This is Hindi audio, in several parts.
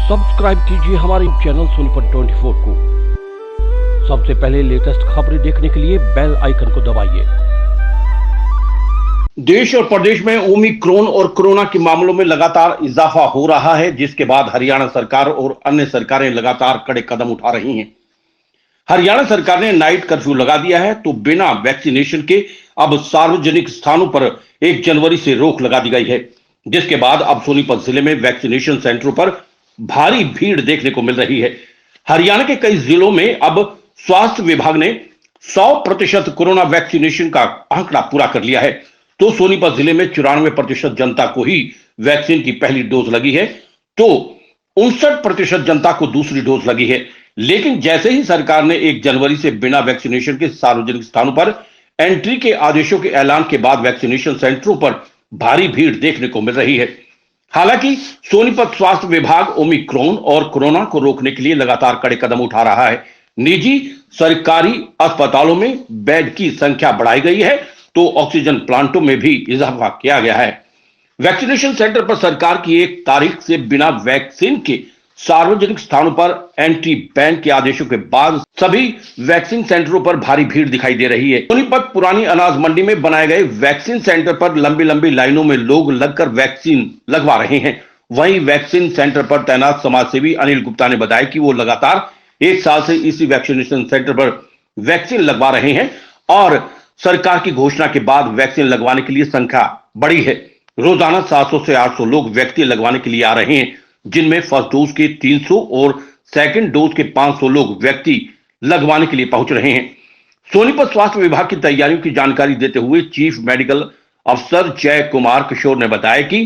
सब्सक्राइब कीजिए हमारे चैनल सोनीपत 24 को। सबसे पहले लेटेस्ट खबरें देखने के लिए बेल आइकन को दबाइए। देश और प्रदेश में ओमिक्रॉन और कोरोना के मामलों में लगातार इजाफा हो रहा है, जिसके बाद हरियाणा सरकार और अन्य सरकारें लगातार कड़े कदम उठा रही हैं। हरियाणा सरकार ने नाइट कर्फ्यू लगा दिया है, तो बिना वैक्सीनेशन के अब सार्वजनिक स्थानों पर 1 जनवरी से रोक लगा दी गई है, जिसके बाद अब सोनीपत जिले में वैक्सीनेशन सेंटरों पर भारी भीड़ देखने को मिल रही है। हरियाणा के कई जिलों में अब स्वास्थ्य विभाग ने 100% कोरोना वैक्सीनेशन का आंकड़ा पूरा कर लिया है, तो सोनीपत जिले में 94% जनता को ही वैक्सीन की पहली डोज लगी है, तो 59% जनता को दूसरी डोज लगी है। लेकिन जैसे ही सरकार ने 1 जनवरी से बिना वैक्सीनेशन के सार्वजनिक स्थानों पर एंट्री के आदेशों के ऐलान के बाद वैक्सीनेशन सेंटरों पर भारी भीड़ देखने को मिल रही है। हालांकि सोनीपत स्वास्थ्य विभाग ओमिक्रॉन और कोरोना को रोकने के लिए लगातार कड़े कदम उठा रहा है। निजी सरकारी अस्पतालों में बेड की संख्या बढ़ाई गई है, तो ऑक्सीजन प्लांटों में भी इजाफा किया गया है। वैक्सीनेशन सेंटर पर सरकार की 1 तारीख से बिना वैक्सीन के सार्वजनिक स्थानों पर एंट्री बैन के आदेशों के बाद सभी वैक्सीन सेंटरों पर भारी भीड़ दिखाई दे रही है। सोनीपत पुरानी अनाज मंडी में बनाए गए वैक्सीन सेंटर पर लंबी लंबी लाइनों में लोग लगकर वैक्सीन लगवा रहे हैं। वहीं वैक्सीन सेंटर पर तैनात समाजसेवी अनिल गुप्ता ने बताया कि वो लगातार 1 साल से इसी वैक्सीनेशन सेंटर पर वैक्सीन लगवा रहे हैं और सरकार की घोषणा के बाद वैक्सीन लगवाने के लिए संख्या बढ़ी है। रोजाना 700 से 800 लोग वैक्सीन लगवाने के लिए आ रहे हैं, जिनमें फर्स्ट डोज के 300 और सेकंड डोज के 500 लोग व्यक्ति लगवाने के लिए पहुंच रहे हैं। सोनीपत स्वास्थ्य विभाग की तैयारियों की जानकारी देते हुए चीफ मेडिकल अफसर जय कुमार किशोर ने बताया कि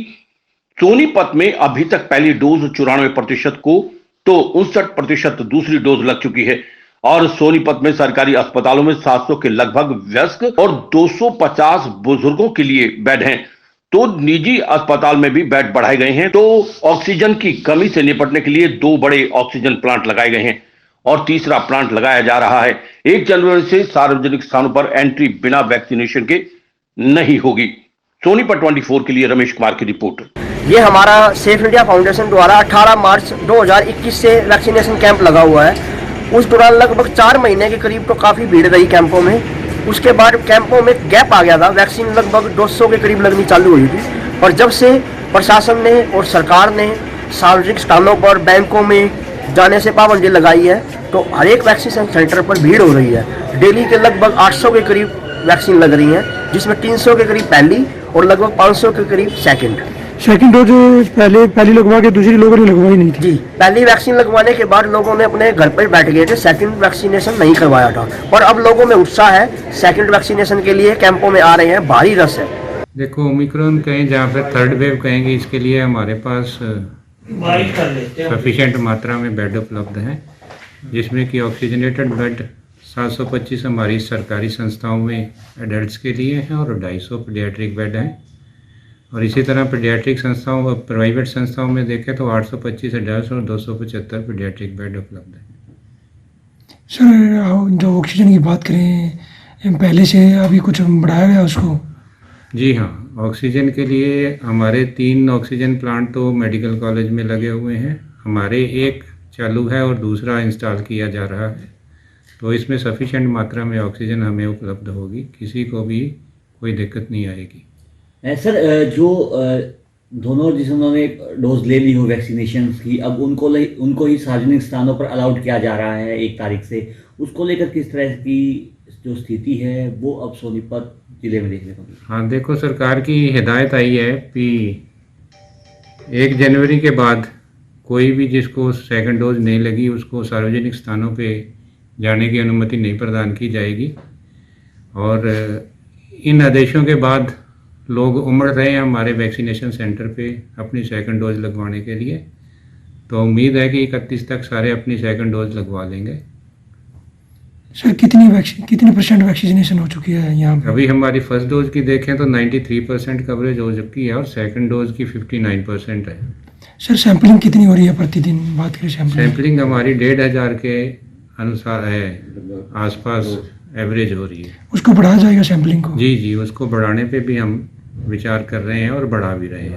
सोनीपत में अभी तक पहली डोज 94% को तो 59% दूसरी डोज लग चुकी है और सोनीपत में सरकारी अस्पतालों में 700 के लगभग वयस्क और 250 बुजुर्गों के लिए बेड हैं, तो निजी अस्पताल में भी बेड बढ़ाए गए हैं। तो ऑक्सीजन की कमी से निपटने के लिए 2 बड़े ऑक्सीजन प्लांट लगाए गए हैं और तीसरा प्लांट लगाया जा रहा है। 1 जनवरी से सार्वजनिक स्थानों पर एंट्री बिना वैक्सीनेशन के नहीं होगी। सोनीपत 24 के लिए रमेश कुमार की रिपोर्ट। ये हमारा सेफ इंडिया फाउंडेशन द्वारा 18 मार्च 2021 से वैक्सीनेशन कैंप लगा हुआ है। उस दौरान लगभग 4 महीने के करीब तो काफ़ी भीड़ रही कैंपों में। उसके बाद कैंपों में गैप आ गया था, वैक्सीन लगभग 200 के करीब लगनी चालू हुई थी। और जब से प्रशासन ने और सरकार ने सार्वजनिक स्थानों पर बैंकों में जाने से पाबंदी लगाई है, तो हर एक वैक्सीनेशन सेंटर पर भीड़ हो रही है। डेली के लगभग 800 के करीब वैक्सीन लग रही है, जिसमें 300 के करीब पहली और लगभग 500 के करीब सेकंड डोज पहली लगवा के दूसरी लोगों ने लगवाई नहीं थी। जी, पहली वैक्सीन लगवाने के बाद लोगों ने अपने घर पर बैठ गए थे, सेकंड वैक्सीनेशन नहीं करवाया था। और अब लोगों में उत्साह है, सेकंड वैक्सीनेशन के लिए कैंपों में आ रहे हैं, भारी रस है। देखो, ओमिक्रॉन कहें जहाँ पर थर्ड वेव कहेंगे, इसके लिए हमारे पास सफिशिएंट मात्रा में बेड उपलब्ध हैं, जिसमें कि ऑक्सीजनेटेड बेड 725 हमारी सरकारी संस्थाओं में एडल्ट्स के लिए हैं और 250 पीडियाट्रिक बेड हैं। और इसी तरह पीडियाट्रिक संस्थाओं और प्राइवेट संस्थाओं में देखें तो 825 एडल्ट्स और 275 पीडियाट्रिक बेड उपलब्ध हैं। सर, जो ऑक्सीजन की बात करें, पहले से अभी कुछ बढ़ाया गया उसको? जी हाँ, ऑक्सीजन के लिए हमारे 3 ऑक्सीजन प्लांट तो मेडिकल कॉलेज में लगे हुए हैं। हमारे 1 चालू है और दूसरा इंस्टॉल किया जा रहा है, तो इसमें सफिशिएंट मात्रा में ऑक्सीजन हमें उपलब्ध होगी, किसी को भी कोई दिक्कत नहीं आएगी। सर, जो दोनों जिन्होंने डोज ले ली हो वैक्सीनेशन की, अब उनको ही सार्वजनिक स्थानों पर अलाउड किया जा रहा है 1 तारीख से, उसको लेकर किस तरह की जो स्थिति है वो अब सोनीपत जिले में देखने को मिली? हाँ, देखो, सरकार की हिदायत आई है कि 1 जनवरी के बाद कोई भी जिसको सेकंड डोज नहीं लगी उसको सार्वजनिक स्थानों पे जाने की अनुमति नहीं प्रदान की जाएगी। और इन आदेशों के बाद लोग उमड़ रहे हैं हमारे वैक्सीनेशन सेंटर पे अपनी सेकंड डोज लगवाने के लिए, तो उम्मीद है कि 31 तक सारे अपनी सेकंड डोज लगवा लेंगे। सर, कितनी % वैक्सीनेशन हो चुकी है यहाँ पर? अभी हमारी फर्स्ट डोज की देखें तो 93% कवरेज हो चुकी है और सेकंड डोज की 59% है। सर, सैंपलिंग कितनी हो रही है प्रतिदिन? बात करें सैंपलिंग हमारी 1500 के अनुसार है, आसपास एवरेज हो रही है। उसको बढ़ाया जाएगा सैंपलिंग को? जी, उसको बढ़ाने पे भी हम विचार कर रहे हैं और बढ़ा भी रहे हैं।